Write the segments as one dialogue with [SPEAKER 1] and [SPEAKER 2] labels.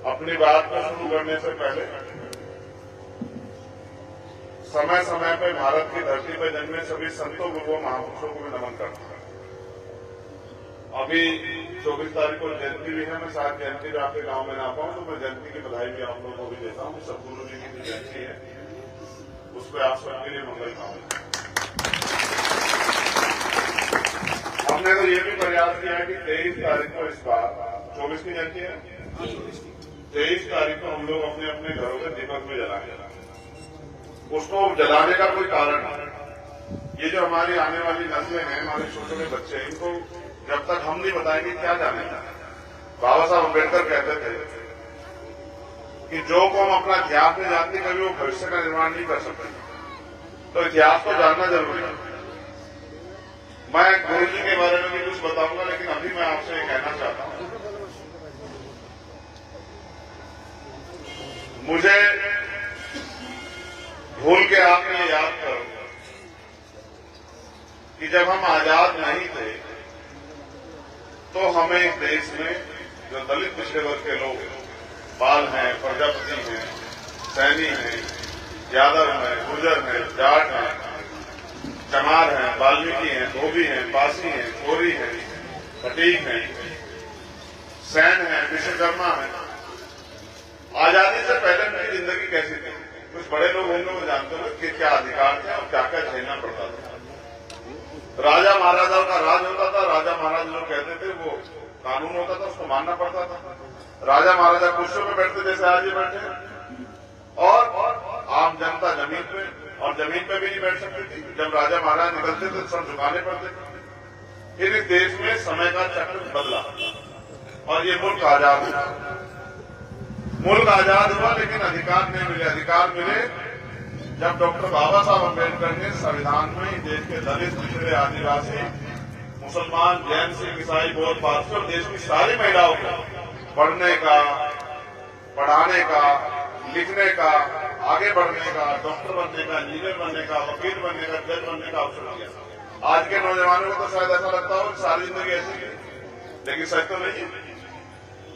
[SPEAKER 1] अपनी बात को शुरू करने से पहले समय समय पर भारत की धरती पर जन्मे सभी संतों गुरुओं महापुरुषों को भी नमन करता हूं। अभी 24 तारीख को जयंती भी है। मैं शायद जयंती भी आपके गांव में ना पाऊं, तो मैं जयंती की बधाई भी आप लोगों को भी देता हूं। सतगुरु जी की जो जयंती है उस पर आप सबके लिए मंगल कामना। हमने तो ये भी प्रयास किया है कि 23 तारीख को इस बार 24 की जयंती है, 23 तारीख को हम लोग अपने अपने घरों में दीपक में जलाएंगे। उसको जलाने का कोई कारण है, ये जो हमारी आने वाली नस्लें हैं, हमारे छोटे छोटे बच्चे, इनको जब तक हम नहीं बताएंगे क्या जानेंगे। बाबा साहब अम्बेडकर कहते थे कि जो कौम अपना इतिहास में जानती कभी वो भविष्य का निर्माण नहीं कर सकती, तो इतिहास को जानना जरूरी है। मैं गुरु जी के बारे में भी कुछ बताऊंगा, लेकिन अभी मैं आपसे ये कहना चाहता हूं, मुझे भूल के आपने याद करो कि जब हम आजाद नहीं थे तो हमें इस देश में जो दलित पिछड़े वर्ग के लोग बाल हैं, प्रजापति हैं, सैनी हैं, यादव हैं, गुर्जर हैं, जाट हैं, चमार हैं, वाल्मीकि हैं, धोबी हैं, पासी हैं, कोरी हैं, पटीक हैं, सैन हैं, विश्वकर्मा हैं। आजादी से पहले उनकी जिंदगी कैसी थी? कुछ बड़े लोग होंगे वो जानते हो कि क्या अधिकार थे और क्या क्या झेलना पड़ता था। राजा महाराजाओं का राज होता था। राजा महाराज लोग कहते थे वो कानून होता था, उसको मानना पड़ता था। राजा महाराजा कुर्सियों पे बैठते जैसे आज ये बैठे, और आम जनता जमीन पे, और जमीन पे भी नहीं बैठ सकती थी। जब राजा महाराज निकलते थे सब झुकाने पड़ते थे। फिर इस देश में समय का चक्र बदला और ये मुल्क आजाद हुआ। मुल्क आजाद हुआ लेकिन अधिकार नहीं मिले। अधिकार मिले जब डॉक्टर बाबा साहब अम्बेडकर ने संविधान में देश के दलित, पिछड़े, आदिवासी, मुसलमान, जैन, सिख, ईसाई, बौद्ध, पारसी और देश की सारी महिलाओं को पढ़ने का, पढ़ाने का, लिखने का, आगे बढ़ने का, डॉक्टर बनने का, इंजीनियर बनने का, वकील बनने का, जज बनने का अवसर दिया। आज के नौजवानों को तो शायद ऐसा लगता हो कि सारी जिंदगी ऐसी थी, लेकिन सच तो नहीं है।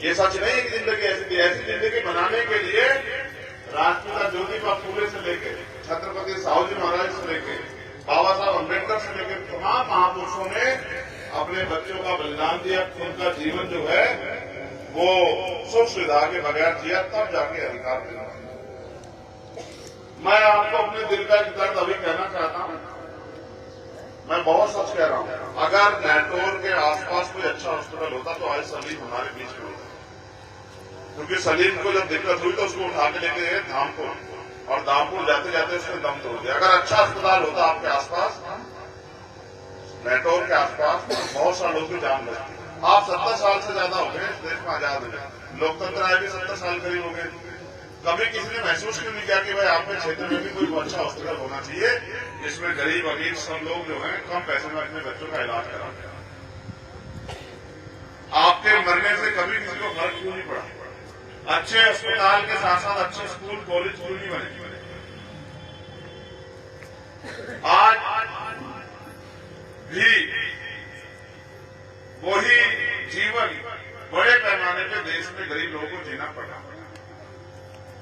[SPEAKER 1] ये सच नहीं है कि जिंदगी ऐसी थी। ऐसी जिंदगी बनाने के लिए राष्ट्रपिता ज्योतिबा फूले से लेकर छत्रपति साहू जी महाराज से लेकर बाबा साहब अम्बेडकर से लेकर तमाम महापुरुषों ने अपने बच्चों का बलिदान दिया। उनका जीवन जो है वो सुख सुविधा के बगैर जिया, तब जाके अधिकार मिला। मैं आपको अपने दिल का दर्द अभी कहना चाहता हूं। मैं बहुत सच कह रहा हूं। अगर नेटोर के आसपास कोई अच्छा हॉस्पिटल होता तो आज सलीम हमारे बीच में होता, क्योंकि सलीम को जब दिक्कत हुई तो उसको उठा के लेके गए धामपुर, और धामपुर जाते जाते उसने दम तोड़ दिया। अगर अच्छा अस्पताल होता आपके आसपास, नेटोर के आसपास, तो बहुत सारे लोग की जान बचती। आप 70 साल से ज्यादा हो गए इस देश में आजाद हो गए, लोकतंत्र आए भी 70 साल करीब हो गए। कभी किसी ने महसूस क्यों नहीं किया कि भाई आपके क्षेत्र में भी कोई अच्छा हॉस्पिटल होना चाहिए जिसमें गरीब अमीर सब लोग जो हैं कम पैसे में अपने बच्चों का इलाज कराते हैं? आपके मरने से कभी किसी को फर्क क्यों नहीं पड़ा? अच्छे अस्पताल के साथ साथ अच्छे स्कूल, कॉलेज क्यों नहीं बने? आज भी वही जीवन बड़े पैमाने पे देश में गरीब लोगों को जीना पड़ा।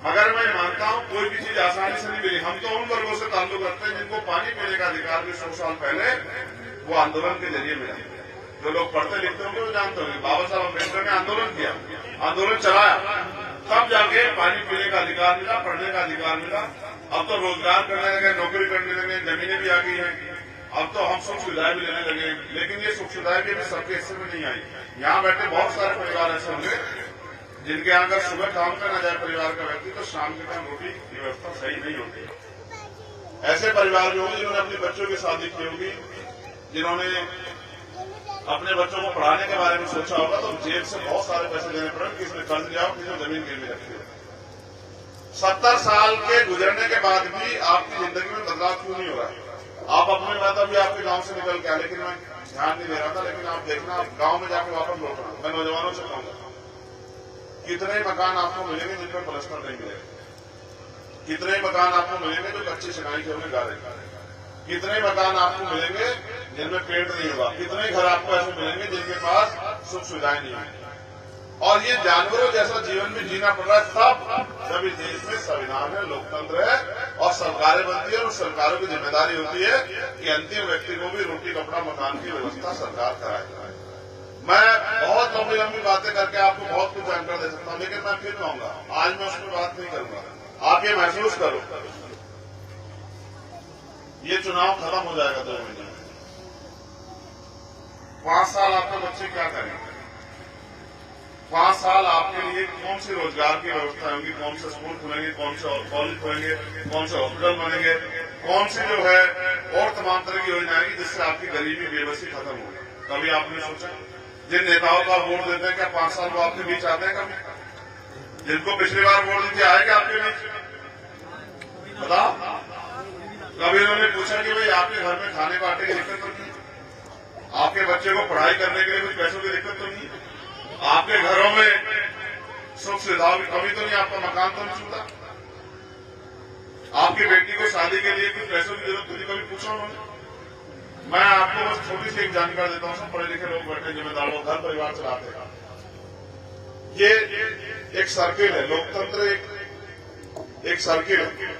[SPEAKER 1] मगर मैं मानता हूं कोई भी चीज आसानी से नहीं मिली। हम तो उन वर्गों से ताल्लुक रखते हैं जिनको पानी पीने का अधिकार भी 100 साल पहले वो आंदोलन के जरिए मिला। जो लोग पढ़ते लिखते होंगे वो जानते होंगे, बाबा साहब अम्बेडकर ने आंदोलन किया, आंदोलन चलाया, तब जाके पानी पीने का अधिकार मिला, पढ़ने का अधिकार मिला। अब तो रोजगार करने लगे, नौकरी करने लगे, जमीनें भी आ गई हैं, अब तो हम सुख सुविधाएं भी लेने लगे। लेकिन ये सुख सुविधाएं भी सबके हिस्से में नहीं आई। यहाँ बैठे बहुत सारे परिवार ऐसे होंगे जिनके यहाँ अगर सुबह काम पे न जाए परिवार का व्यक्ति तो शाम के टाइम रोटी की व्यवस्था सही नहीं होती। ऐसे परिवार भी होंगे जिन्होंने अपने बच्चों की शादी की होगी, जिन्होंने अपने बच्चों को पढ़ाने के बारे में सोचा होगा, तो जेब से बहुत सारे पैसे देने पड़े, किसी ने कर्ज लिया हो, किसी ने जमीन गिरवी रखी हो। 70 साल के गुजरने के बाद भी आपकी जिंदगी में बदलाव क्यों नहीं हो रहा है? आप अपने बात अभी आपके गांव से निकल के आए, लेकिन मैं ध्यान नहीं दे रहा था, लेकिन आप देखना आप गांव में जाकर वापस लौट रहा। मैं नौजवानों से कहूंगा कितने मकान आपको मिलेंगे जिन पर प्लास्टर नहीं मिलेगा? कितने मकान आपको मिलेंगे जो कच्ची चिनाई के होंगे, गारे? कितने मकान आपको मिलेंगे जिनमें पेंट नहीं होगा? कितने घर आपको ऐसे मिलेंगे जिनके पास सुख सुविधाएं नहीं होंगी? और ये जानवरों जैसा जीवन भी जीना पड़ रहा है तब जब इस देश में संविधान है, लोकतंत्र है और सरकारें बनती है और सरकारों की जिम्मेदारी होती है कि अंतिम व्यक्ति को भी रोटी कपड़ा मकान की व्यवस्था सरकार कराए। मैं बहुत लंबी लंबी बातें करके आपको बहुत कुछ जानकारी दे सकता हूं, लेकिन मैं फिर कहूंगा आज मैं उसमें बात नहीं करूंगा। आप ये महसूस करो, ये चुनाव खत्म हो जाएगा 2 महीने में। 5 साल आपके बच्चे क्या करेंगे? 5 साल आपके लिए कौन सी रोजगार की व्यवस्था होगी, कौन से स्कूल खुलेंगे, कौन से कॉलेज खुलेंगे, कौन से हॉस्पिटल बनेंगे, कौन सी जो है और तमाम तरह की योजना आएगी जिससे आपकी गरीबी बेबसी खत्म होगी? कभी आपने सोचा? जिन नेताओं का वोट देते हैं क्या 5 साल वो आपके बीच आते हैं? कभी जिनको पिछली बार वोट दीजिए आएगा आपके बीच? बताओ, कभी उन्होंने पूछा कि भाई आपके घर में खाने बांटने की दिक्कत तो नहीं, आपके बच्चे को पढ़ाई करने के लिए कुछ पैसों की दिक्कत तो नहीं, आपके घरों में सुख सुविधाओं की कमी तो नहीं, आपका मकान तो नहीं छूटा, आपकी बेटी को शादी के लिए कुछ पैसों की जरूरत तो नहीं? कभी पूछा उन्होंने? मैं आपको बस छोटी सी एक जानकारी देता हूं। सब पढ़े लिखे लोग बैठे जिम्मेदार लोग घर परिवार चलाते हैं। ये एक सर्किल है, लोकतंत्र एक सर्किल है।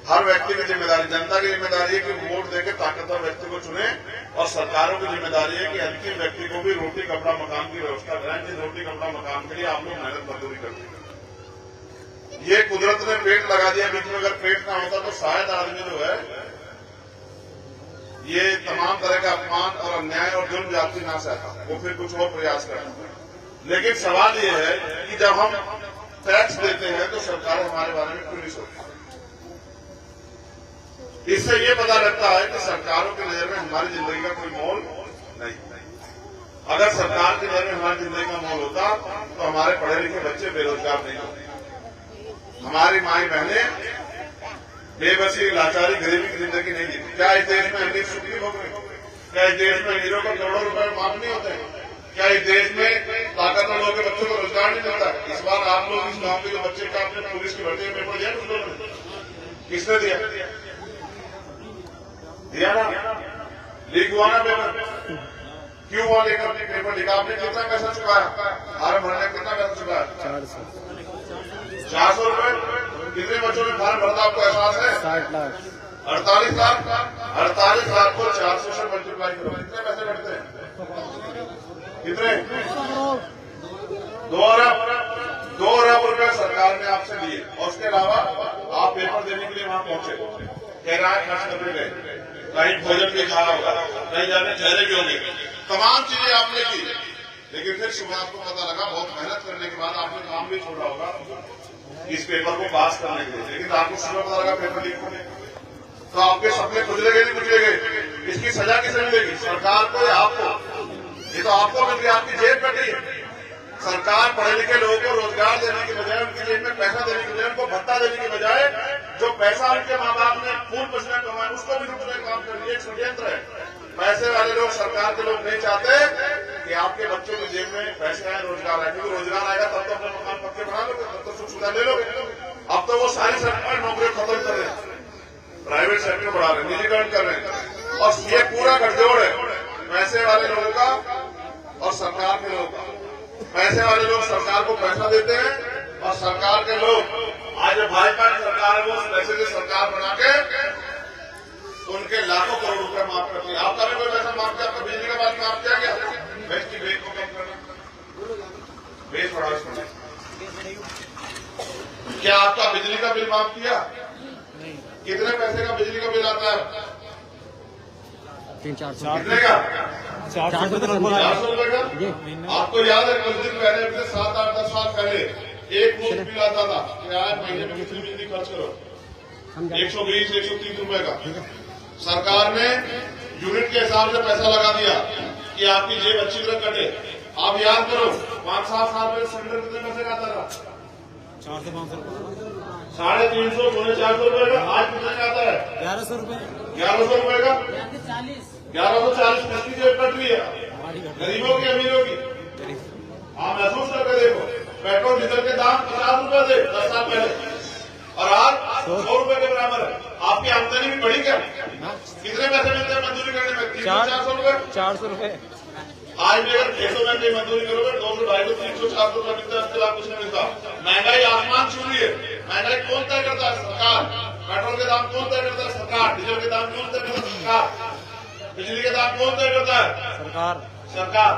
[SPEAKER 1] हर व्यक्ति की जिम्मेदारी, जनता की जिम्मेदारी है कि वोट देकर ताकतवर व्यक्ति को चुने और सरकारों की जिम्मेदारी है कि अंतिम व्यक्ति को भी रोटी कपड़ा मकान की व्यवस्था कराएं। जिस रोटी कपड़ा मकान के लिए आप लोग मेहनत मजदूरी करते हैं। ये कुदरत ने पेड़ लगा दिया बीच में, अगर पेड़ ना होता तो शायद आदमी जो है ये तमाम तरह का अपमान और अन्याय और जुल्म जाति ना सहता, वो फिर कुछ और प्रयास करता। लेकिन सवाल ये है कि जब हम टैक्स देते हैं तो सरकार हमारे बारे में क्यों नहीं सोचती? इससे ये पता लगता है कि सरकारों की नजर में हमारी जिंदगी का कोई मोल नहीं। अगर सरकार की नजर में हमारी जिंदगी का मोल होता तो हमारे पढ़े लिखे बच्चे बेरोजगार नहीं होते, हमारी माई बहनें बेबसी लाचारी गरीबी की जिंदगी नहीं जीती। क्या इस देश में अमीर सुख नहीं भोग रहे? क्या इस देश में अमीरों को करोड़ों रुपए माफ नहीं होते? क्या इस देश में ताकतवर लोगों के बच्चों को रोजगार नहीं मिलता? इस बार आप लोग इस गांव के जो बच्चे का अपने पुलिस की भर्ती में पेपर दिया कुछ लोगों ने? किसने दिया? दिया ना? लीक हुआ ना पेपर? क्यों हुआ लेकर पेपर लिखा? आपने कितना पैसा चुकाया? फार्म भरने कितना पैसा चुकाया? 400 रुपए। कितने बच्चों ने फार्म भरता आपको एहसास है?
[SPEAKER 2] 60 लाख।
[SPEAKER 1] 48 लाख। 48 लाख को 400 से मल्टीप्लाई करो, कितने पैसे बढ़ते हैं? कितने? 2 अरब रुपए सरकार ने आपसे लिए। और उसके अलावा आप पेपर देने के लिए वहां पहुंचे, किराया खर्च करने गए, कहीं भोजन भी खाया होगा, कहीं जाने ठहरे भी होंगे, तमाम चीजें आपने की। लेकिन फिर सुबह आपको पता लगा, बहुत मेहनत करने के बाद आपने काम भी छोड़ा होगा इस पेपर को पास करने के लिए, लेकिन आपको सुबह पता लगा पेपर लीक होने, तो आपके सपने कुचलेंगे नहीं कुचलेंगे? इसकी सजा किसे मिलेगी? सरकार को या आपको? ये तो आपको मिल गया, आपकी जेब कटी है। सरकार पढ़े लिखे लोगों को रोजगार देने की बजाय, उनकी जेब में पैसा देने की बजाय, उनको भत्ता देने की बजाय जो पैसा उनके माँ बाप ने खून पसीना कमाया उसको भी लूटने का काम कर रही है। एक षड्यंत्र है। पैसे वाले लोग, सरकार के लोग नहीं चाहते कि आपके बच्चों की जेब में पैसे आए, रोजगार आए, क्योंकि रोजगार आएगा तब तो अपने मकान पक्के बना लोगे, तब तो सुख सुविधा ले लोगे। अब तो वो सारी सरकार नौकरियां खत्म कर रहे हैं, प्राइवेट सेक्टर बढ़ा रहे हैं, निजीकरण कर रहे हैं, और ये पूरा गठजोड़ है पैसे वाले लोगों का और सरकार के लोगों का। पैसे वाले लोग सरकार को पैसा देते हैं और सरकार के लोग, आज भाजपा की सरकार है, वो उस पैसे की सरकार बना के उनके लाखों करोड़ रुपए माफ करती है। आपका भी कोई पैसा माफ किया? आपका बिजली का बात माफ किया गया? बेच की बेच को कम करना, बेच बढ़ा। क्या आपका बिजली का बिल माफ किया? कितने पैसे का बिजली का बिल आता है?
[SPEAKER 2] 300-400
[SPEAKER 1] कितने का?
[SPEAKER 2] 400
[SPEAKER 1] रुपए का। आपको याद है कुछ दिन पहले, 7, 8, 10 साल पहले एक मुफ्त बिल आता था कि आज महीने में कितनी बिजली खर्च करो, 120, 130 रुपए का। सरकार ने यूनिट के हिसाब से पैसा लगा दिया कि आपकी जेब अच्छी तरह कटे। आप याद करो 5-7 साल पहले सिलेंडर कितने पैसे का आता था?
[SPEAKER 2] 400 से 500 रुपए,
[SPEAKER 1] 350, 450 रुपए का। आज कितने का आता है?
[SPEAKER 2] 1100 रुपए।
[SPEAKER 1] 1100 रुपए का। 1140 किसकी जेब कट रही है? गरीबों की, अमीरों की? आप महसूस करके देखो, पेट्रोल डीजल के दाम 50 रुपए थे 10 साल पहले और आज 100 रुपए के बराबर है। आपकी आमदनी भी बढ़ी क्या? कितने पैसे मिलते हैं मजदूरी करने में? 300-400 रुपए।
[SPEAKER 2] 400 रुपए।
[SPEAKER 1] आज भी अगर 600 में कहीं मजदूरी करोगे 200, 250, 300, 400 रुपया मिलता है, उसके अलावा कुछ नहीं मिलता। महंगाई आसमान छू रही है। महंगाई कौन तय करता है? सरकार। पेट्रोल के दाम कौन तय करता है? सरकार। डीजल के दाम कौन तय करता है? सरकार। बिजली के दाम कौन तय करता है?
[SPEAKER 2] सरकार।
[SPEAKER 1] सरकार।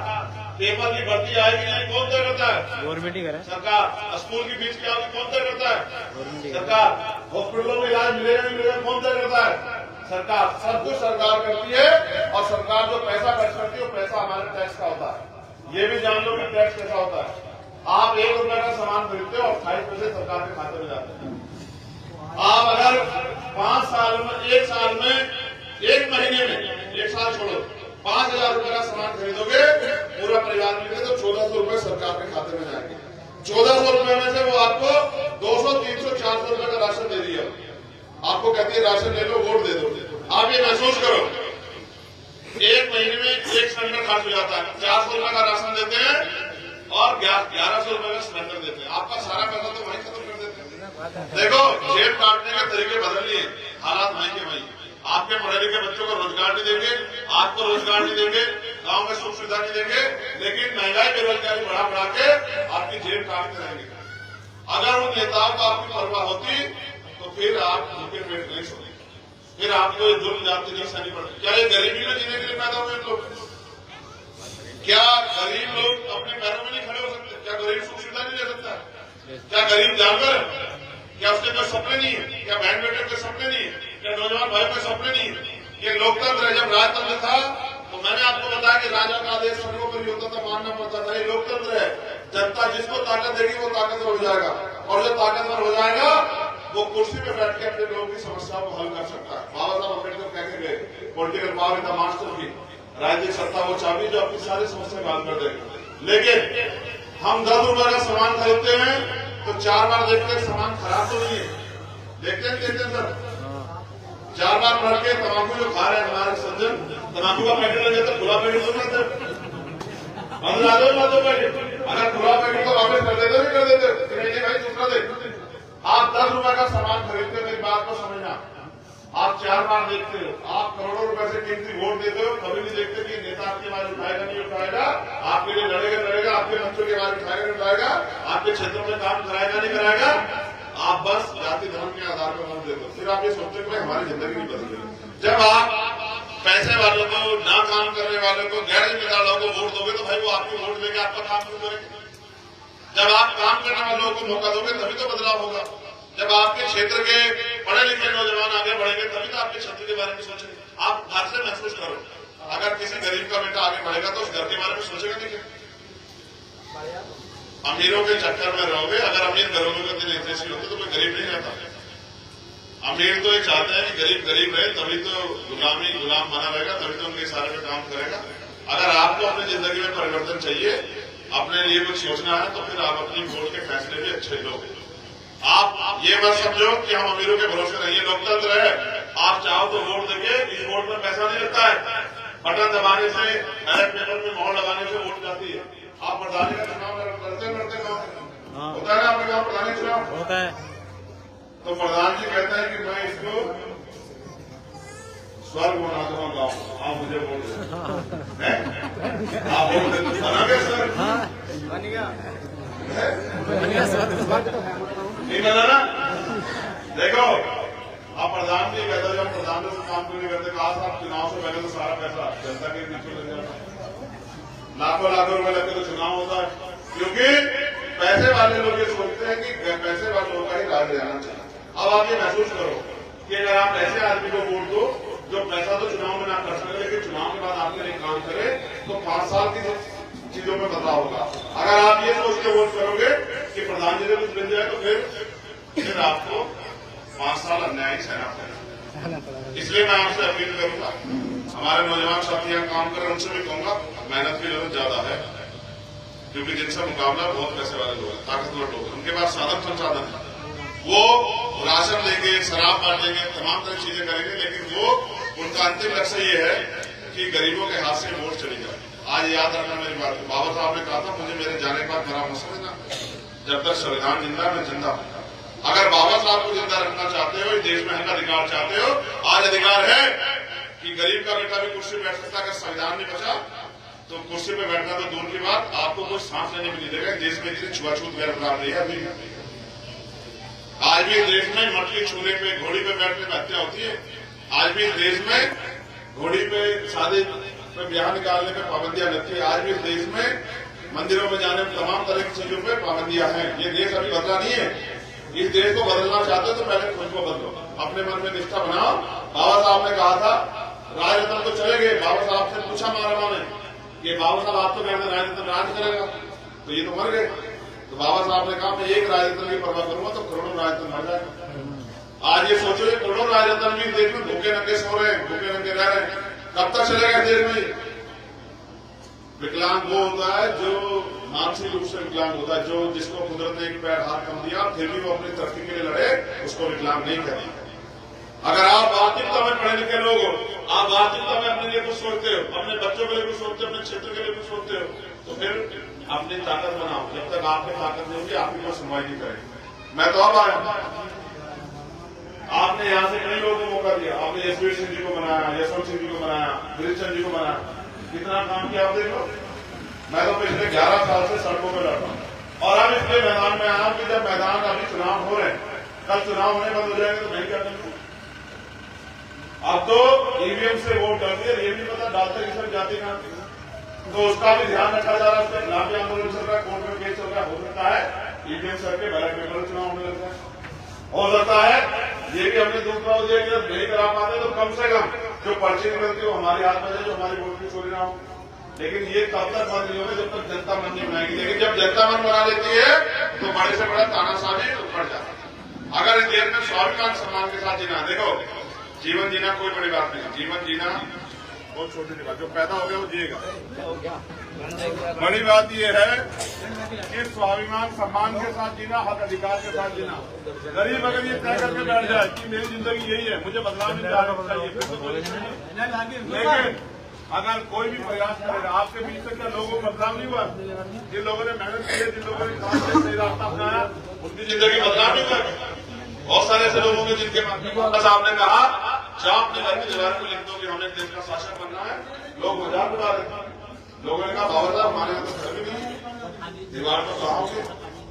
[SPEAKER 1] पेपर की भर्ती आएगी नहीं, कौन तय करता है?
[SPEAKER 2] गवर्नमेंट ही करे।
[SPEAKER 1] सरकार। स्कूल की फीस क्या होगी, कौन तय करता है?
[SPEAKER 2] गवर्नमेंट ही।
[SPEAKER 1] सरकार। हॉस्पिटलों में इलाज मिलेगा नहीं मिलेगा, कौन तय करता है? सरकार। सब कुछ सरकार करती है और सरकार जो पैसा खर्च करती है वो पैसा हमारे टैक्स का होता है। ये भी जान लो कि टैक्स कैसा होता है। आप 1 रुपए का सामान खरीदते हो, 28 पैसे सरकार के खाते में जाते हैं। आप अगर 5 साल में, 1 साल में, 1 महीने में, 1 साल छोड़ो, 5,000 रुपए का सामान खरीदोगे पूरा परिवार मिलेगा तो 1,400 रुपए सरकार के खाते में जाएंगे। 1,400 रुपए में से वो आपको 200, 300, 400 रुपए का राशन दे दिया। आपको कहती है राशन ले लो, वोट दे दो। आप ये महसूस करो, 1 महीने में 1 सिलेंडर खर्च हो जाता है। 400 रुपए का राशन देते हैं और 1100 रुपए का सिलेंडर देते हैं। आपका सारा पैसा तो वहीं खत्म कर देते हैं। देखो, जेब काटने के तरीके बदल लिए, हालात वहीं के वहीं। आपके पढ़े लिखे बच्चों को रोजगार नहीं देंगे, आपको रोजगार नहीं देंगे, गांव में सुख सुविधा नहीं देंगे, लेकिन महंगाई बेरोजगारी बढ़ा बढ़ा के आपकी जेब काटते रहेंगे। अगर उन नेताओं को आपकी परवाह होती तो फिर आप भूखे पेट नहीं सोते, फिर आपको जुर्म जाति नहीं सहनी पड़ती। क्या ये गरीबी में जीने के लिए पैदा हुए लोग? क्या गरीब लोग अपने पैरों में नहीं खड़े हो सकते? क्या गरीब सुख सुविधा नहीं ले सकता? क्या गरीब जानवर है? क्या उसके कोई सपने नहीं है? क्या बहन बेटे के सपने नहीं है? क्या नौजवान भाई के सपने नहीं है? ये लोकतंत्र है। जब राजतंत्र था तो मैंने आपको बताया कि राजा का आदेश सर्वोपरि होता था, मानना पड़ता था। ये लोकतंत्र है। जनता जिसको ताकत देगी वो ताकतवर हो जाएगा, और जो ताकतवर हो जाएगा वो कुर्सी पे बैठ के अपने लोगों की समस्याओं को हल कर सकता है। बाबा साहब अम्बेडकर कह के गए, political power is the master की, राजनीतिक सत्ता वो चाबी जो आपकी सारी समस्या हल कर देगी। लेकिन हम 10 रुपए का सामान खरीदते हैं तो 4 बार देखते हैं सामान खराब तो नहीं है। देखते हैं सर, 4 बार पढ़ के तम्बाकू जो खा रहे हैं हमारे सज्जन, तम्बाकू का पैकेट लगे तो खुला पैकेट तो नहीं, बंद ला दो पैकेट। अगर खुला पैकेट को वापस कर देते भी कर देते, नहीं भाई दूसरा दे। आप 10 रुपए का सामान खरीदते हो, मेरी बात को समझना, आप 4 बार देखते हो, आप करोड़ों रुपए से कीमती वोट देते हो, कभी नहीं देखते कि नेता आपकी आवाज उठाएगा नहीं उठाएगा, आपके लिए लड़ेगा, आपके बच्चों की आवाज उठाएगा नहीं उठाएगा, आपके क्षेत्रों में काम कराएगा नहीं कराएगा। आप बस जाति धर्म के आधार पर वोट देते हो। फिर आप ये सोचते हो हमारी जिंदगी नहीं बदलेगी। जब आप पैसे वालों को, ना काम करने वालों को, गैर जिम्मेदार लोगों को वोट दोगे तो भाई वो आपकी वोट लेके आपका काम शुरू करेंगे। जब आप काम करने वालों को मौका दोगे तभी तो बदलाव होगा। जब आपके क्षेत्र के पढ़े लिखे नौजवान आगे बढ़ेंगे तभी तो आपके क्षेत्र के बारे में सोचेंगे। आप घर से महसूस करो, अगर किसी गरीब का बेटा आगे बढ़ेगा तो उस घर के बारे में सोचेगा नहीं। अमीरों के चक्कर में रहोगे। अगर अमीर घरों में दिन ऐसी होती तो कोई गरीब नहीं रहता। अमीर तो ये चाहते हैं कि गरीब गरीब रहे, तभी तो गुलाम बना रहेगा, तभी तो उनके इशारे में काम करेगा। अगर आपको अपनी जिंदगी में परिवर्तन चाहिए, अपने लिए कुछ सोचना है, तो फिर आप अपनी वोट के फैसले भी अच्छे लोगे। आप ये मत समझो कि हम अमीरों के भरोसे नहीं है। लोकतंत्र है, आप चाहो तो वोट देंगे। इस वोट में पैसा नहीं लगता है, बटन दबाने से, बैलेट पेपर में मोहर लगाने से वोट जाती है। आप प्रधानी का चुनाव लड़ते होता है ना, आपके गाँव प्रधानी चुनाव
[SPEAKER 2] होता है,
[SPEAKER 1] तो प्रधान जी कहते हैं कि मैं इसको स्वर्ग बना दूंगा गाँव, आप मुझे वोट दें। आप वोट देते बना गया सर,
[SPEAKER 2] बन गया
[SPEAKER 1] नहीं बना ना। देखो, आप प्रधान जी कहते जब प्रधान से काम क्यों नहीं करते? कहा आप चुनाव से पहले तो सारा पैसा जनता के बीच में लग जाता है, लाखों रुपए लगते तो चुनाव होता है। क्योंकि पैसे वाले लोग ये सोचते हैं कि पैसे वाले लोगों का ही राज रहना चाहिए। अब आप ये महसूस करो कि अगर आप ऐसे आदमी को वोट दो जो पैसा तो चुनाव में ना कर सके, लेकिन चुनाव के बाद आपके लिए काम करे, तो 5 साल की चीजों में बदलाव होगा। अगर आप ये सोच के वोट करोगे कि प्रधान जी ने कुछ मिल जाए, तो फिर आपको 5 साल अन्याय सहना पड़ेगा। इसलिए मैं आपसे अपील करूंगा, हमारे नौजवान साथी यहाँ काम कर रहे हैं, उनसे भी कहूंगा मेहनत की जरूरत ज्यादा है, क्योंकि जिनसे मुकाबला बहुत पैसे वाले लोग हैं, ताकतवर लोग हैं, उनके पास साधन संसाधन है, वो राशन लेंगे, शराब बांटेंगे, तमाम तरह चीजें करेंगे, लेकिन वो उनका अंतिम लक्ष्य ये है कि गरीबों के हाथ से वोट चली जाए। आज याद रखना मेरी बात, बाबा साहब ने कहा था मुझे मेरे जाने के बाद खराब मत समझना, जब तक संविधान जिंदा मैं जिंदा हूं। अगर बाबा साहब को जिंदा रखना चाहते हो, इस देश में हक अधिकार चाहते हो, आज अधिकार है कि गरीब का बेटा भी कुर्सी बैठ सकता है। अगर संविधान नहीं बचा तो कुर्सी पे बैठना तो दूर की बात, आपको कुछ सांस लेने में नहीं देगा। देश में इतनी छुआछूत बरकरार रही है अभी। आज भी देश में मटकी छूने पे, घोड़ी पे बैठने में हत्या होती है। आज भी देश में घोड़ी पे, शादी पे, ब्याह निकालने पे पाबंदियां लगती है। आज भी देश में मंदिरों में जाने में तमाम तरह की चीजों पे पाबंदियां हैं। ये देश अभी बदला नहीं है। इस देश को बदलना चाहते हो तो पहले खुद को बदलो, अपने मन में निष्ठा बनाओ। बाबा साहब ने कहा था राज रत्न तो चले गए। बाबा साहब से पूछा महाराणा ने, ये बाबा साहब आप तो कहते राज रत्न राज करेगा, तो ये तो मर गए। तो बाबा साहब ने कहा मैं एक राज रत्न की परवाह करूंगा तो करोड़ों राज रत्न मर जाएगा। आज ये सोचो ये करोड़ों राज रत्न भी देश में भूखे नंगे सो रहे हैं, भूखे नंगे रह रहे हैं। कब तक चलेगा देश में? विकलांग वो होता है जो मानसिक रूप से विकलांग होता है, जो जिसको कुदरत ने एक पैर हाथ कम दिया फिर भी वो अपनी तरक्की के लिए लड़े, उसको विकलांग नहीं कहते। अगर आप वास्तविकता में पढ़े लिखे लोग हो, आप वास्तविकता में अपने लिए कुछ सोचते हो, अपने बच्चों के लिए कुछ सोचते हो, अपने क्षेत्र के लिए कुछ सोचते हो, तो फिर अपनी ताकत बनाओ। जब तक आपकी ताकत नहीं होगी आपकी कोई सुनवाई नहीं करेगी। मैं तो अब आया, आपने यहाँ से कई लोगों को मौका दिया। आपने यशवीर सिंह जी को बनाया, यशवंत सिंह जी को बनाया, गिरीशचंद जी को बनाया, कितना काम किया आप देखो। मैं तो पिछले 11 साल से सड़कों पर लड़ रहा हूं और अब इसलिए मैदान में आया कि जब मैदान अभी चुनाव हो रहे हैं, कल चुनाव होने बंद हो जाएंगे तो नहीं क्या करेंगे। अब तो ईवीएम से वोट डालती है, ये भी पता डालते किस जाति का, तो उसका भी ध्यान रखा जा रहा है। उसका खिलाफ भी आंदोलन चल रहा है, कोर्ट में केस चल रहा है। हो सकता है ईवीएम सर के बैलेट पेपर चुनाव होने लग जाए। हो सकता है ये भी हमने दूसरा हो जाएगा, नहीं करा पाते तो कम से कम जो पर्ची निकलती हो हमारे हाथ में है, जो हमारी वोट की चोरी ना हो। लेकिन ये तब तक बंद नहीं होगा जब तक जनता मन नहीं बनाएगी। लेकिन जब जनता मन बना लेती है तो बड़े से बड़ा तानाशाह भी उखड़ जाता है। अगर इस देश में स्वाभिमान सम्मान के साथ जीना, देखो जीवन जीना कोई बड़ी बात नहीं, जीवन जीना बहुत छोटी सी बात, जो पैदा हो गया वो जिएगा। बड़ी बात यह है कि स्वाभिमान सम्मान के साथ जीना, हक अधिकार के साथ जीना। गरीब अगर ये तय करके बैठ जाए कि मेरी जिंदगी यही है, मुझे बदलाव नहीं चाहिए, फिर तो कोई नहीं। लेकिन अगर कोई भी प्रयास करेगा, आपके बीच से क्या लोगों को बदलाव नहीं हुआ? जिन लोगों ने मेहनत की है, जिन लोगों ने काम से सही रास्ता अपनाया, उनकी जिंदगी बदलाव नहीं हुआ। बहुत सारे ऐसे लोगों के जिनके बस आपने कहा जहाँ अपने घर की दीवार को लिख दो कि हमें देश का शासक बनना है, लोग मजाक उड़ा रहे थे। लोगों ने कहा बाबा साहब हमारे यहाँ तो घर भी नहीं, दीवार पर कहा होंगे,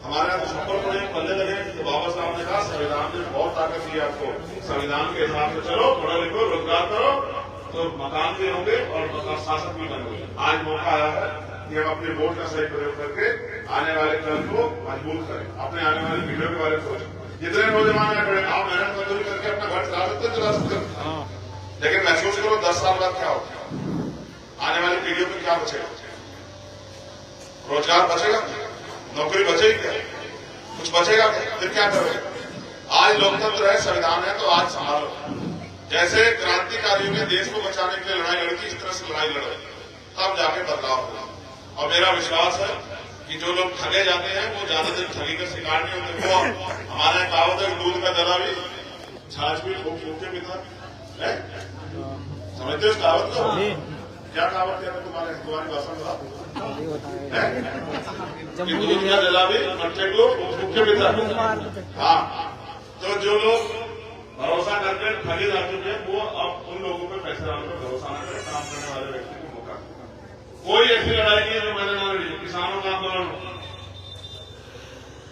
[SPEAKER 1] हमारे यहाँ तो छप्पर पड़े पल्ले लगे। तो बाबा साहब ने कहा संविधान ने बहुत ताकत दी है आपको, संविधान के हिसाब से चलो, पढ़ो लिखो, रोजगार करो तो मकान भी होंगे और शासक भी बनोगे। आज मौका आया है कि हम अपने वोट का सही प्रयोग करके आने वाले कल को मजबूत करें, अपने आने वाले पीढ़ियों के बारे में सोचें। जितने नौजवान हैं आप मेहनत मजदूरी करके अपना घर चला सकते हो, लेकिन महसूस करो 10 साल बाद क्या होगा, आने वाली पीढ़ियों में क्या बचेगा? रोजगार बचेगा? नौकरी बचेगी क्या? कुछ बचेगा क्या? फिर क्या करोगे? आज लोकतंत्र है, संविधान है, तो आज संभालो। जैसे क्रांतिकारियों ने देश को बचाने के लिए लड़ाई लड़ी थी, इस तरह से लड़ाई लड़ो, तब जाके बदलाव होगा। और मेरा विश्वास है कि जो लोग ठगे जाते हैं वो ज्यादा दिन ठगी का शिकार नहीं होते। वो हमारे कहावत है दूध का दला भी छाछ भी खूब फूके पिता है, समझते हो इस कहावत को? क्या कहावत है तुम्हारी भाषा में? दूध का दला भी मट्टे को फूके पिता। हाँ, तो जो लोग भरोसा करके ठगे जा चुके हैं वो अब उन लोगों पर पैसे डालने पर भरोसा न करें। काम करने वाले व्यक्ति को मौका, कोई ऐसी लड़ाई नहीं है जो मैंने ना लड़ी। किसानों का आंदोलन,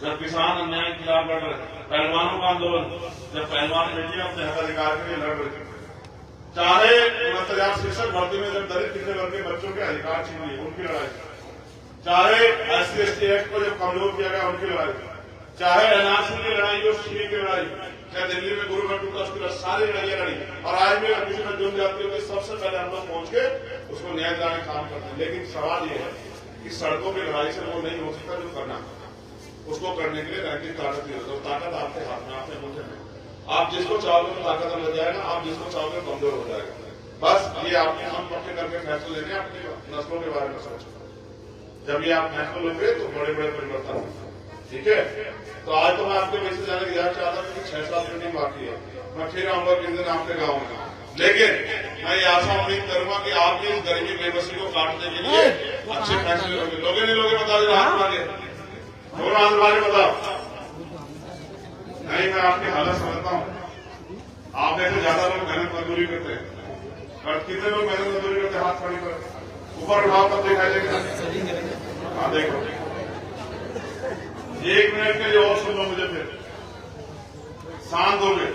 [SPEAKER 1] जब किसान अन्याय के खिलाफ लड़ रहे, पहलवानों का आंदोलन, जब पहलवान बेटियां अपने हक अधिकार के लिए लड़ रहे थे, चाहे 69 भर्ती में जब दलित पिछड़े वर्ग के बच्चों के अधिकार छीन लिए उनकी लड़ाई, चाहे SC/ST एक्ट को जब कमजोर किया गया उनकी लड़ाई, चाहे NRC की लड़ाई और CA की लड़ाई, चाहे दिल्ली में गुरु घाट टूटा उसकी सारी लड़ाइयां लड़ी। और आज भी अगर किसी में जुड़ जाती है सबसे पहले हम लोग पहुंच के उसको न्याय दिलाने काम करते हैं। लेकिन सवाल ये है कि सड़कों की लड़ाई से वो नहीं हो सकता जो करना, उसको करने के लिए राजनीतिक ताकत नहीं होती। ताकत आपके हाथ में, आपके मुल्क में, आप जिसको चाहोगे तो ताकत मिल जाएगा, आप जिसको चाहोगे कमजोर हो जाएगा। बस ये आपके मन पक्के करके फैसले लेने, अपनी नस्लों के बारे में सोचो। जब ये आप फैसले लोगे तो बड़े बड़े परिवर्तन होंगे। ठीक है, तो आज तो मैं आपके वैसे जाने की याद चाहता हूँ कि 6-7 मीटिंग बाकी है, मैं फिर आऊंगा किस दिन आपके गाँव में। लेकिन मैं ये आशा उम्मीद करूंगा कि आप इस गरीबी बेबसी को काटने के लिए अच्छे फैसले लोगे। लोगे नहीं लोगे बताओ, हाथ मांगे, दोनों हाथ मांगे बताओ। नहीं, मैं आपकी हालत समझता हूँ। आप में से ज्यादा लोग मेहनत मजदूरी करते हैं, और कितने लोग मेहनत मजदूरी करते हाथ खड़ी कर, ऊपर उठाओ तब दिखाई देगा। हाँ देखो, 1 मिनट के लिए और सुन लो मुझे, फिर शांत हो गए।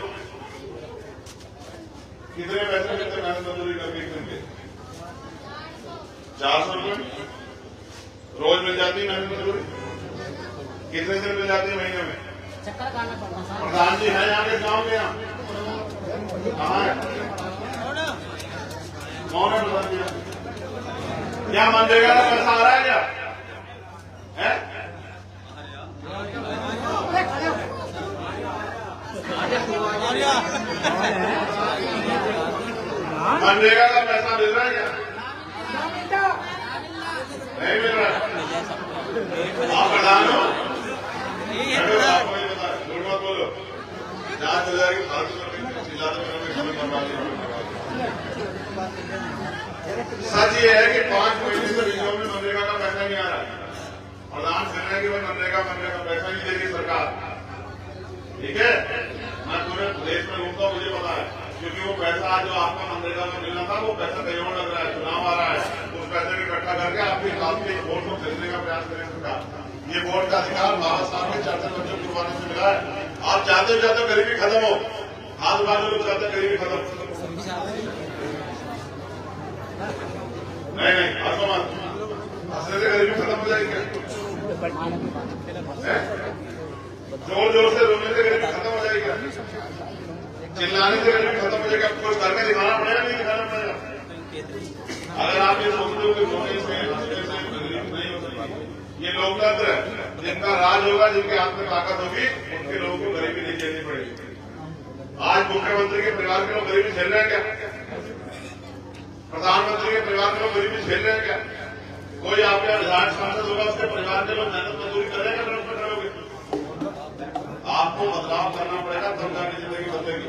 [SPEAKER 1] कितने पैसे मिलते मेहनत मजदूरी करके एक दिन के? 400 रुपये रोज मिल जाती है मेहनत मजदूरी। कितने दिन मिल जाती है महीने में? प्रधान जी है यहाँ के गाँव के? यहाँ कहाँ है? कौन है प्रधान जी? क्या मनरेगा का पैसा आ रहा है क्या? है? मनरेगा का पैसा मिल रहा है क्या? नहीं मिल रहा है। आप प्रधान हो, आपको नहीं पता, झूठ मत बोलो। जांच हो जाएगी, फालतू सच ये है कि 5 महीने से बीचों में मनरेगा का पैसा नहीं आ रहा है। प्रधान कह रहे हैं कि वह मनरेगा पैसा नहीं देगी सरकार। ठीक है, मैं पूरे देश में घूमता हूँ, मुझे पता है, क्योंकि वो पैसा जो आपका मनरेगा में मिलना था वो पैसा कहीं और लग रहा है। चुनाव आ रहा है, उस पैसे को इकट्ठा करके आपके वोट को खरीदने का प्रयास करें सरकार। ये वोट का अधिकार बाबा साहब के 4 बच्चों कुर्बानी से मिला है। आप चाहते गरीबी खत्म हो, हाथ बाजू लोग चाहते गरीबी खत्म। नहीं हंसो मत, हंसने से गरीबी खत्म हो जाएगी। जोर जोर से रोने से गरीबी खत्म हो जाएगी, चिल्लाने से गरीबी खत्म हो जाएगी। कुछ करके दिखाना पड़ेगा, नहीं दिखाना पड़ेगा। अगर आप ये सोचते हो कि रोने से हंसने से गरीबी नहीं हो सकती, ये लोकतंत्र है। जिनका राज होगा, जिनके हाथ में ताकत होगी, उनके लोगों को गरीबी नहीं झेलनी पड़ेगी। आज मुख्यमंत्री के परिवार के लोग गरीबी झेल रहे हैं क्या? प्रधानमंत्री के परिवार के लोग गरीबी झेल रहे हैं क्या? कोई आपके विधायक सांसद होगा, उसके परिवार के लोग मेहनत मजदूरी करेंगे, करोगे? आपको बदलाव करना पड़ेगा, तब जाके जिंदगी बदलेगी।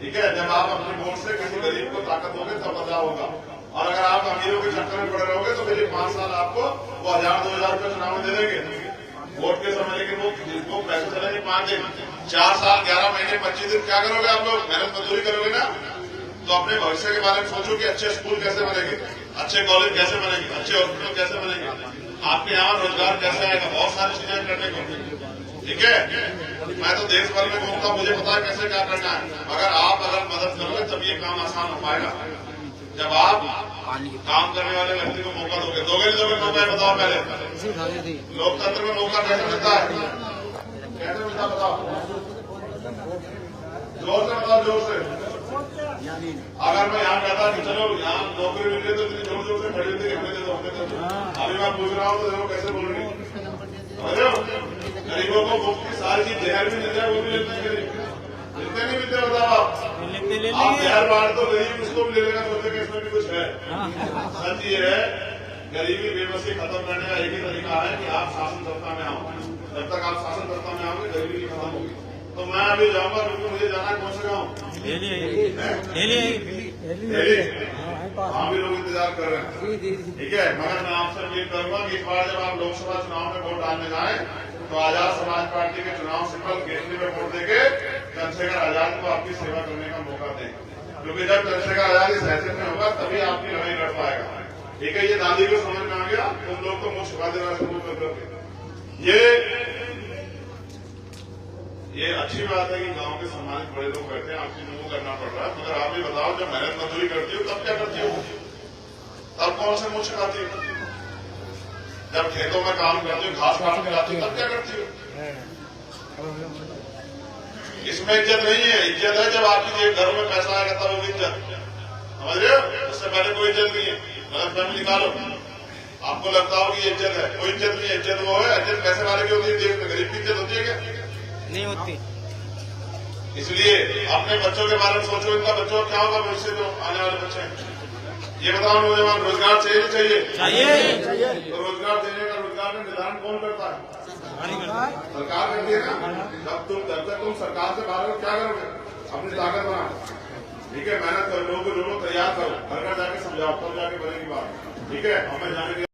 [SPEAKER 1] ठीक है, जब आप अपने वोट से किसी गरीब को ताकत दोगे तब बदलाव होगा। और अगर आप अमीरों के चक्कर में पड़े रहोगे तो फिर 5 साल आपको वो 1000-2000 रुपये चुनाव में दे देंगे वोट के समय, लेकिन वो पैसे चलेंगे 5 दिन, 4 साल 11 महीने 25 दिन। क्या करोगे आप लोग? मेहनत मजदूरी करोगे ना? तो अपने भविष्य के बारे में सोचो कि अच्छे स्कूल कैसे बनेंगे, अच्छे कॉलेज कैसे बनेंगे, अच्छे हॉस्पिटल कैसे बनेंगे, आपके यहाँ रोजगार कैसे आएगा, बहुत सारी चीजें करने को। ठीक है, मैं तो देश भर में घूमता, मुझे पता है कैसे क्या करना है। अगर मदद करोगे तब ये काम आसान हो पाएगा। जब आप काम करने वाले व्यक्ति को मौका दोगे नहीं दोगे मौका? बताओ पहले, लोकतंत्र में मौका कैसे मिलता है? कैसे मिलता बताओ? जोर से बताओ, जोर से। अगर मैं यहाँ कहता कि चलो यहाँ नौकरी मिल गई तो इतनी जोर जोर से खड़ी होती, हमें दे दो। अभी मैं पूछ रहा हूँ तो देखो कैसे बोल रही। गरीबों को मुफ्त की सारी चीज जहर भी मिल जाए, वो भी लेते हैं गरीब। जितने नहीं मिलते बताओ आप जहर बांट तो गरीब उसको भी ले लेगा, सोचते कि इसमें भी कुछ है। सच ये है, गरीबी बेबसी खत्म करने का एक ही तरीका है कि आप शासन सत्ता में आओ। जब तक आप शासन सत्ता में आओगे गरीबी खत्म होगी। तो मैं अभी जाऊंगा, क्योंकि मुझे जाना कौन से गाँव? वहाँ भी लोग इंतजार कर रहे हैं। ठीक है, मगर मैं आपसे अपील करूंगा कि इस बार जब आप लोकसभा चुनाव में वोट डालने जाए तो आजाद समाज पार्टी के चुनाव सिंबल केसरी में वोट देके चंद्रशेखर आजाद को आपकी सेवा करने का मौका दें, क्योंकि जब चंद्रशेखर आजाद इस हैसियत में होगा तभी आपकी लड़ाई लड़ पाएगा। ठीक है, ये दादी को समझ में आ गया? तुम लोग तो मुझ छुपा देना शुरू कर दोगे। ये अच्छी बात है कि गांव के सम्मानित बड़े लोग बैठे हैं, आपको मुंह करना पड़ रहा है, मगर आप भी बताओ, जब मेहनत मजदूरी करती हो तब क्या करती हो? तब कौन से मुंह छिपाती हो? जब खेतों में काम करती हो, घास काट के लाती हो, तब क्या करती हो? इसमें इज्जत नहीं है। इज्जत है जब आपकी घर में पैसा आएगा तब होगी इज्जत, समझ रहे हो? उससे पहले कोई इज्जत नहीं है। गलत फहमी निकालो, आपको लगता हो कि इज्जत है, कोई इज्जत नहीं है। इज्जत वो है, इज्जत पैसे वाले की होती है, देश में गरीब की इज्जत होती है क्या? नहीं होती। इसलिए अपने बच्चों के बारे में सोचो, इनका बच्चों का क्या होगा भविष्य, जो आने वाले बच्चे हैं। ये बताओ नौजवान, रोजगार चाहिए नहीं चाहिए? चाहिए। तो रोजगार देने का, रोजगार का निर्धारण कौन करता है? सरकार करती है ना। जब तक तुम सरकार से बाहर हो क्या करोगे? अपनी ताकत बनाओ। ठीक है, मेहनत करो, लोगों को तैयार करो, घर घर जाके समझाओ, तब जाके बनेगी बात। ठीक है, हमें जाने